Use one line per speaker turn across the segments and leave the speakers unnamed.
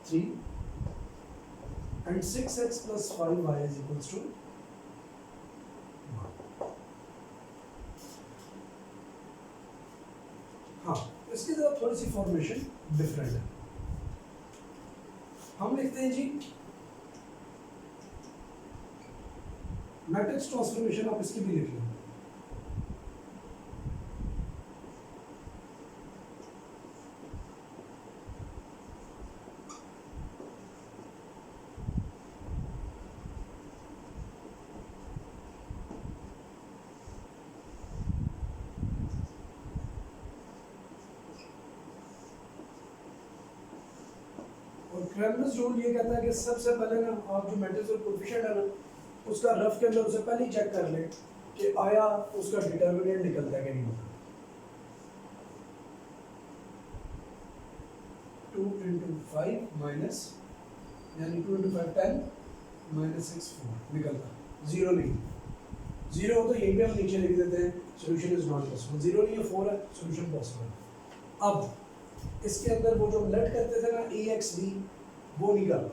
3 and 6x plus 5y is equals to 1. हाँ, इसकी जरा थोड़ी सी फॉर्मेशन डिफरेंट है. हम लिखते हैं जी मैट्रिक्स ट्रांसफॉर्मेशन, आप इसकी भी लिख लें. क्रैमर्स रूल ये कहता है कि सबसे पहले ना आप जो मैट्रिक्स और कोएफिशिएंट है ना उसका रफ के अंदर उसे पहले ही चेक कर लें कि आया उसका डिटर्मिनेंट निकलता है कि नहीं निकलता. 2 into 5 माइनस यानी 2 into 5 10 माइनस 6 4 निकलता. जीरो नहीं, जीरो हो तो यहीं पे हम नीचे लिख देते हैं solution is not possible. Zero नहीं है 4 है, सोल्यूशन पॉसिबल. अब इसके अंदर वो जो लेट करते थे ना ए एक्स बी वो नहीं करना.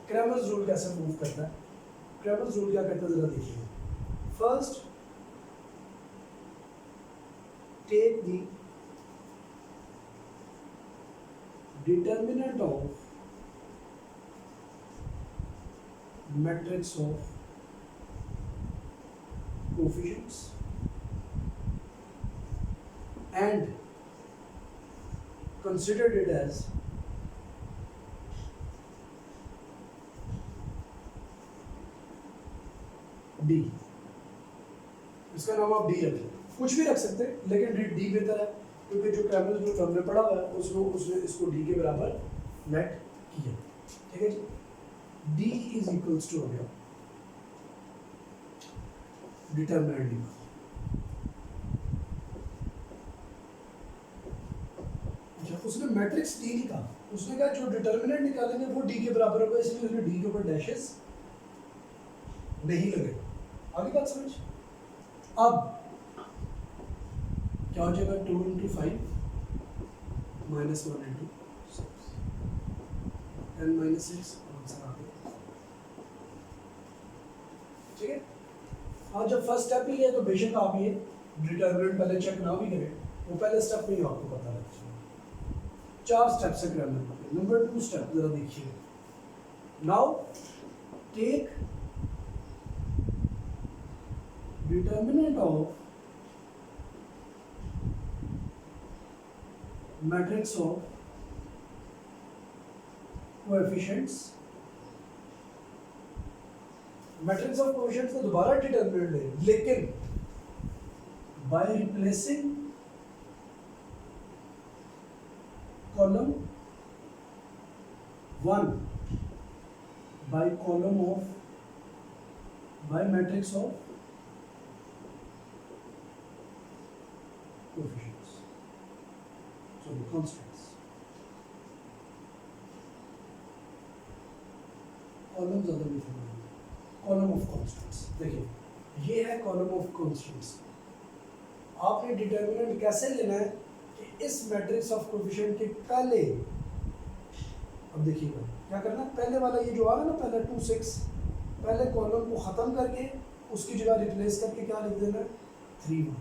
क्रैमर्स रूल कैसे मूव करता है? क्रैमर्स रूल क्या करता है जरा देखिए. First take the determinant of matrix of coefficients and considered it as D. इसका नाम आप D रखें, कुछ भी रख सकते हैं लेकिन D बेहतर है क्योंकि जो क्रैमर्स रूल हमने पढ़ा हुआ है उसने इसको D के बराबर नेट किया. ठीक है जी. D इज इक्वल्स टू हो गया डिटर्मिनेंट D. उसने मैट्रिक्स डी नहीं कहा, उसने कहा जो डिटर्मिनेंट निकालेंगे वो डी के बराबर होगा, इसलिए उसने डी के ऊपर डैशेस नहीं लगे. आगे बात समझ. अब क्या हो जाएगा 2 into 5 minus 1 into 6 10 minus 6 answer आ गया. ठीक है. आज जब फर्स्ट स्टेप ही है तो बेशक आप ये डिटर्मिनेंट पहले चेक ना भी करें, वो पहले स्टेप में ही आपको पता लग जाएगा. 4 स्टेप से ग्रामर. नंबर 2 स्टेप जरा देखिए. Now take determinant of matrix of coefficients. Matrix of coefficients का दोबारा डिटर्मिनेंट ले, लेकिन by replacing column 1 by column of by matrix of coefficients, so the constants. columns other way column of constants. देखिए ये है column of constants. आपने determinant कैसे लेना है कि इस मैट्रिक्स ऑफ कोएफिशिएंट के पहले, अब देखिएगा क्या करना है. पहले वाला ये जो आ रहा है ना पहले 2 6, पहले कॉलम को खत्म करके उसकी जगह रिप्लेस करके क्या लिख देना है 3 1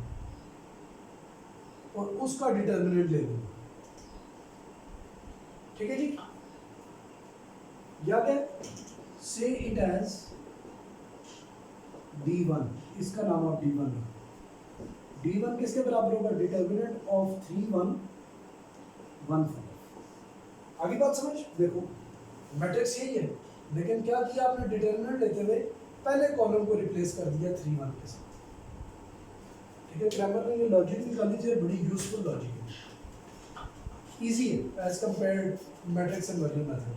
और उसका डिटर्मिनेंट ले लेना. ठीक है जी. या क्या से इट एज D1, इसका नाम आप D1 रखो. D1 किसके बराबर होगा? Determinant of 3 1 1 5. आगे बात समझ. देखो मैट्रिक्स यही है लेकिन क्या किया आपने डिटर्मिनेंट लेते हुए पहले कॉलम को रिप्लेस कर दिया 3 1 के साथ. ठीक है. क्रैमर ने ये लॉजिक निकाली थी, बड़ी यूजफुल लॉजिक है, इजी है as compared matrix and version method.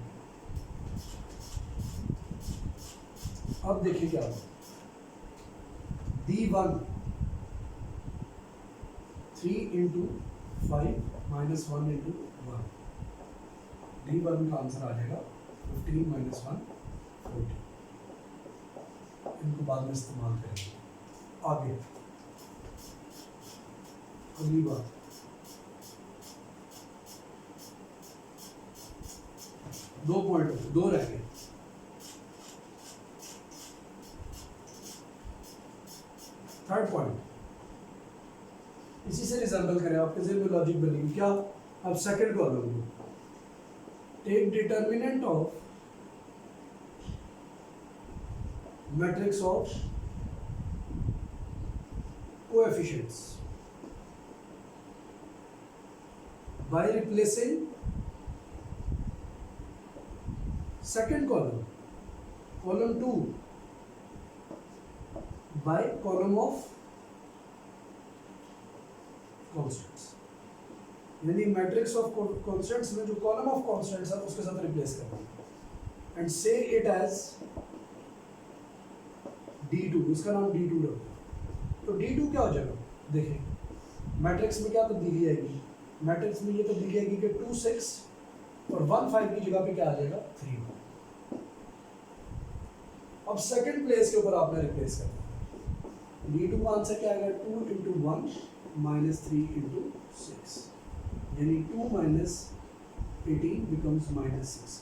अब देखिए क्या होगा. D1 3 into 5 minus 1 into 1. D1 का आंसर आ जाएगा 15 minus 1 14. इनको बाद में इस्तेमाल करेंगे. आगे अगली बात 2 पॉइंट हो गए, 2 रह गए। थर्ड पॉइंट इसी से रिजेंबल करें, आपके जेल में लॉजिक बनेगी क्या। अब सेकंड कॉलम में take determinant of matrix of coefficients by replacing second column 2 by column of constants, यानी मैट्रिक्स ऑफ कॉन्स्टेंट्स में जो कॉलम ऑफ कॉन्स्टेंट्स है उसके साथ रिप्लेस करना and say it as D2, इसका नाम D2 रखो। तो D2 क्या हो जाएगा, देखिए मैट्रिक्स में क्या तब्दीली आएगी, मैट्रिक्स में ये तब्दीली आएगी कि 2 6 और 1 5 की जगह पे क्या आ जाएगा 3। अब सेकंड प्लेस के ऊपर आपने रिप्लेस करना है। D2 का आंसर क्या आएगा 2 × 1 -3 × 6, यानी 2 - 18 becomes -16,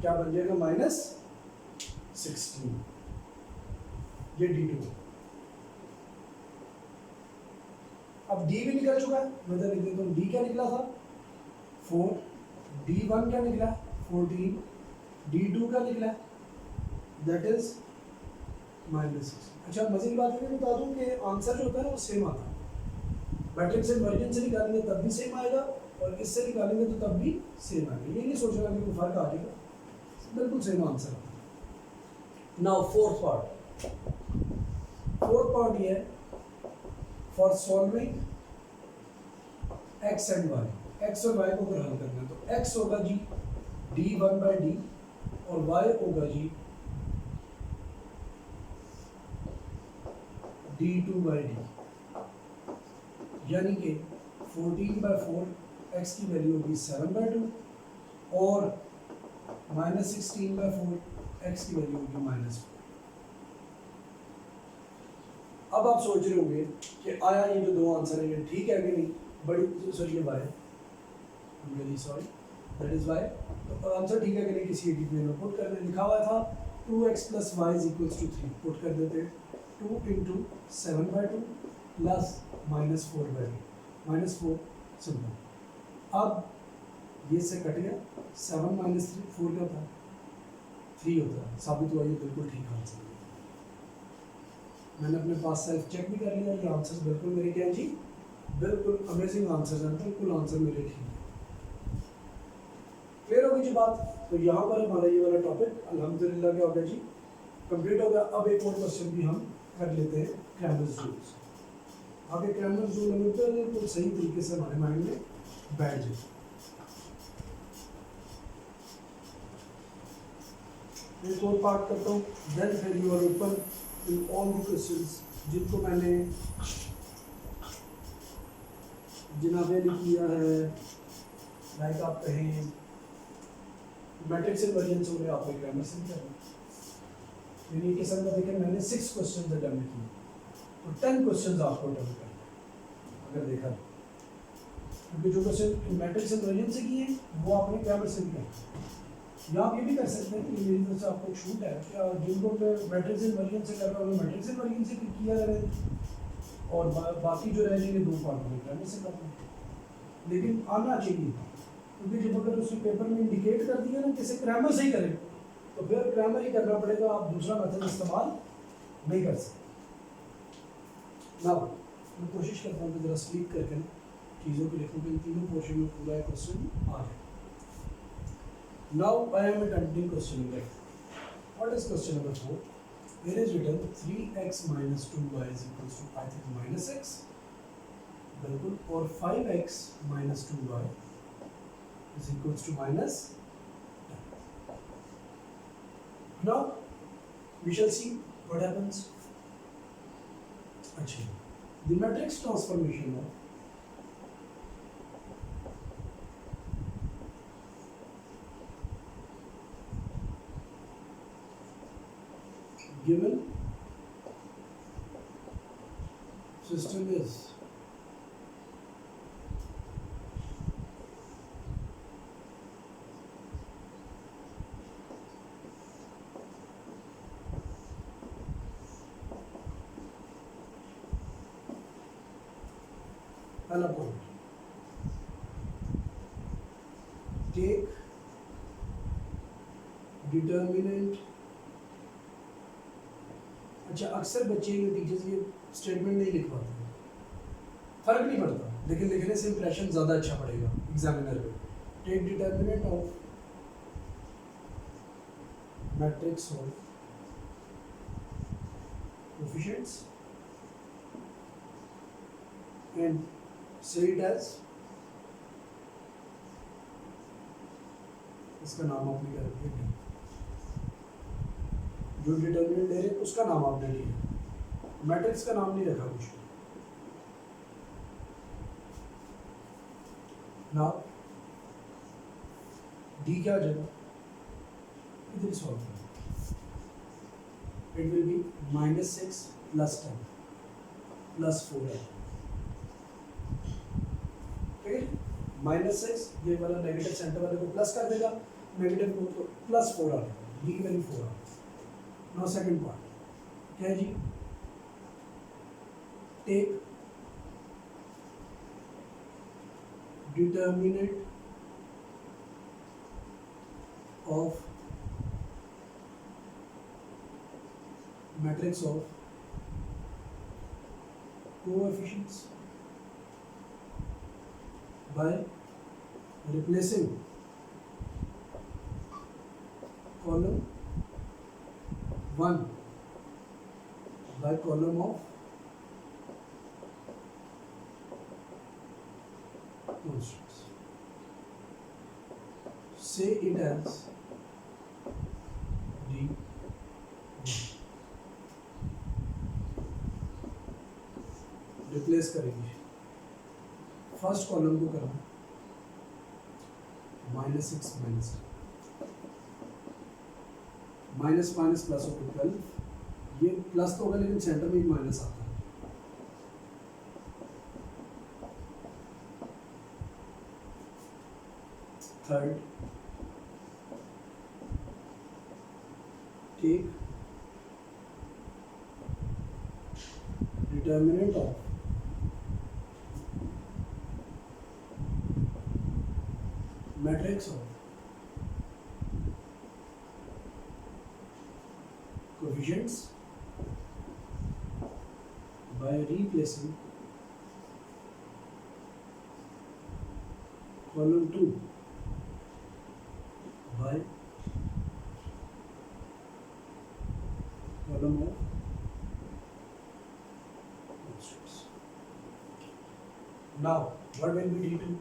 क्या बन जाएगा -16, ये D2। अब D भी निकल चुका है, मतलब लिख देता हूँ D क्या निकला था 4, D1 क्या निकला 14, D2 क्या निकला दैट इज -6। अच्छा मजे की बात है बता दूं कि आंसर जो होता है ना वो सेम आता है, मैट्रिक्स इन्वर्जन से निकालेंगे तब भी सेम आएगा और इससे निकालेंगे तो तब भी सेम आएगा, ये नहीं सोचना कि कोई फर्क आ जाएगा, बिल्कुल सेम आंसर आता है। नाउ फोर्थ पार्ट ये है for solving x and y, x और y को अगर हल करना है तो x होगा जी d1/d और y होगा जी d2/d, यानी कि 14/4 x की वैल्यू होगी 7/2 और -16/4 x की वैल्यू होगी -4। अब आप सोच रहे होंगे कि आया ये जो दो आंसर है ये ठीक है कि नहीं, बड़ी सॉरी ये Y, really sorry that is Y, तो आंसर ठीक है कि नहीं किसी एक में पुट करने लिखा हुआ था 2x + y = 3, पुट कर देते 2 × 7/2 प्लस -4/2 -4 सिंपल। अब ये से कट गया 7 - 3 4 क्या होता है 3 होता है, साबित हुआ ये बिल्कुल ठीक आंसर। मैंने अपने पास सेल्फ चेक भी कर लिया, ये आंसर्स बिल्कुल मेरे क्या जी बिल्कुल अमेजिंग आंसर्स हैं, बिल्कुल आंसर मेरे ठीक है। क्लियर होगी जी बात। तो यहाँ पर हमारा ये वाला टॉपिक अल्हम्दुलिल्लाह क्या हो गया जी कंप्लीट हो गया। अब एक और क्वेश्चन भी हम कर लेते हैं क्रैमर्स रूल्स। आगे क्रैमर्स रूल हमें बिल्कुल सही तरीके से हमारे माइंड में बैठ जाए। एक और पार्ट करता हूँ, देन फिर you are open in all the questions जिनको मैंने जिनाबे ने किया है, लाइक आप कहें मैट्रिक्स इन्वर्जन हो गया, आपको ग्रामर से किया यानी किस्म का देखें मैंने 6 क्वेश्चन अटेम्प्ट किए तो 10 क्वेश्चन आपको अटेम्प्ट करना अगर देखा, क्योंकि जो क्वेश्चन मैट्रिक्स इन्वर्जन से किए वो आपने ग्रामर से भी किया। या आप ये भी कर सकते हैं कि मेरी तरफ से आपको छूट है क्या, जिनको मैट्रिक्स इन्वर्जन से कर रहा हूँ मैट्रिक्स इन्वर्जन से किया जाए और बाकी जो रह जाएंगे 2 पार्ट में ग्रामर से करना, लेकिन आना चाहिए, क्योंकि जब अगर उसने पेपर में इंडिकेट कर दिया ना किसी ग्रामर से ही करें तो फिर ग्रामर ही करना पड़ेगा, आप दूसरा मेथड इस्तेमाल नहीं कर सकते। ना मैं कोशिश करता हूँ कि ज़रा स्लीप करके ना चीज़ों को लिखूँ कि इन तीनों पोर्शन में पूरा क्वेश्चन आ जाए। Now I am attempting question number 4। What is question number 4? Here is written 3x - 2y = I think -x बिल्कुल, और 5x - 2y = -10। Now we shall see what happens. अच्छा, the matrix transformation of given system is पहला point, take determinant. अच्छा, अक्सर बच्चे या teachers ये statement नहीं लिख पाते, फर्क नहीं पड़ता, लेकिन लिखने से इंप्रेशन ज़्यादा अच्छा पड़ेगा एग्जामिनर पे। Take determinant of matrix of coefficients and say it as, इसका नाम आपने क्या रखा है, जो डिटर्मिनेंट दे रहे हैं उसका नाम आपने लिया, मैट्रिक्स का नाम नहीं रखा कुछ। नाउ डी क्या आ जाएगा, इधर सॉल्व करें, इट विल बी -6 + 10 + 4 है, ठीक है। -6 ये वाला नेगेटिव सेंटर वाले को प्लस कर देगा, नेगेटिव को तो +4 आ जाएगा, डी की वैल्यू 4 आ जाएगा। नाउ सेकंड पार्ट क्या है जी, take determinant of matrix of coefficients by replacing column 1 by column of constants. Say it as D1. Replace करेंगे, फर्स्ट कॉलम को करना -6 -10, माइनस माइनस प्लस हो गया 12, ये प्लस तो होगा लेकिन सेंटर में ही माइनस आता है। Third, take determinant of matrix of coefficients by replacing column 2 by column of constants. Now what will be D2?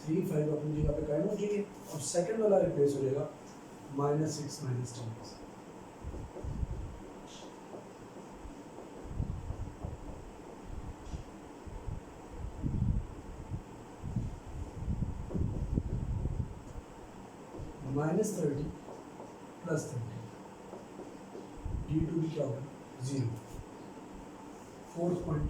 Three five अपनी जगह पे कायम हो जाएगी और सेकंड वाला रिप्लेस हो जाएगा -6 -10। -30 + 30, D2 भी क्या होगा 0। फोर्थ पॉइंट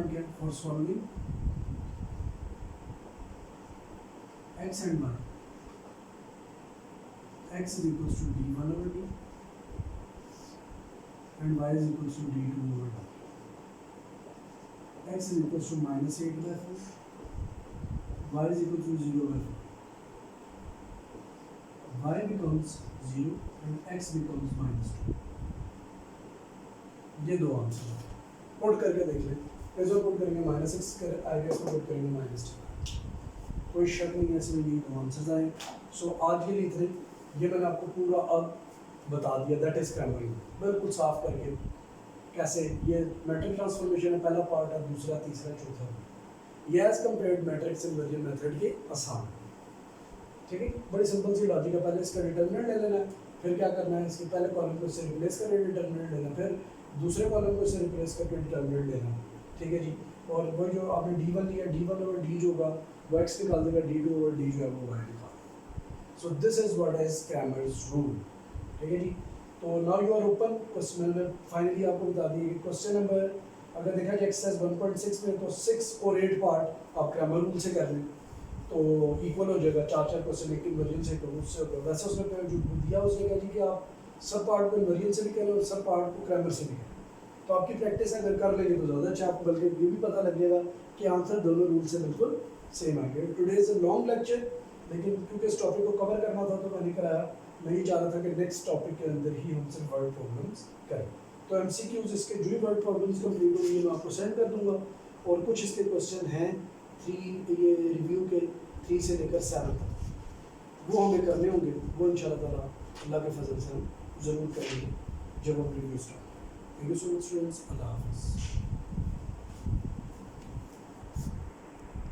क्या, for solving x and y, x is equals to d1/d and y is equals to d2/d. x is equals to -8/4, y is equals to 0/4. y becomes 0 and x becomes -2. ये दो answer हैं, put करके देख लें। इसको put करेंगे -6 कर आएगा, इसको पुट करेंगे -2, कोई शक नहीं है इसमें, ये दो आंसर्स आए। सो आज के लिए इतने, ये मैंने आपको पूरा अब बता दिया, दैट इज क्रैमरिंग, बिल्कुल साफ करके कैसे ये मैट्रिक ट्रांसफॉर्मेशन है, पहला पार्ट है, दूसरा तीसरा चौथा, ये as compared matrix inversion method के आसान, ठीक है। बड़ी सिंपल सी लॉजिक है, पहले इसका डिटर्मिनेंट ले लेना है, फिर क्या करना है, इसके पहले कॉलम को इससे रिप्लेस करके डिटर्मिनेंट लेना, फिर दूसरे कॉलम को इससे रिप्लेस करके डिटर्मिनेंट लेना, ठीक है जी। और वो जो आपने D1 लिया, D1 ओवर D जो होगा वो x निकाल देगा, D2 ओवर D जो है वो y निकाल। So this is what is Cramer's rule, ठीक है जी। तो now you are open question में फाइनली आपको बता दिए क्वेश्चन नंबर, अगर देखा जाए एक्सरसाइज 1.6 में तो 6 और 8 पार्ट आप क्रैमर रूल से कर लें, तो इक्वल हो जाएगा, 4 क्वेश्चन एक इन्वर्जन से करो उससे होगा। वैसे उसमें जो दिया उसने कहा जी कि आप सब पार्ट को इन्वर्जन से भी करें और सब पार्ट को क्रैमर से भी करें, तो आपकी प्रैक्टिस अगर कर लेंगे तो ज़्यादा अच्छा, आपको बल्कि ये भी पता लग जाएगा कि आंसर दोनों रूल से बिल्कुल सेम आ गए। Today is a long lecture, लेकिन क्योंकि इस टॉपिक को कवर करना था तो मैंने कराया। मैं ये चाह रहा था कि नेक्स्ट टॉपिक के अंदर ही हम सिर्फ वर्ड प्रॉब्लम्स करें। तो MCQs इसके जो ही वर्ड प्रॉब्लम्स कंप्लीट होंगे मैं आपको सेंड कर दूंगा, और कुछ इसके क्वेश्चन हैं 3 ये रिव्यू के 3 से लेकर 7 तक, वो हमें करने होंगे। वो इंशाल्लाह ताला अल्लाह के फजल से हम ज़रूर करेंगे जब हम review start. Thank you so much students, अल्लाह हाफ़िज़।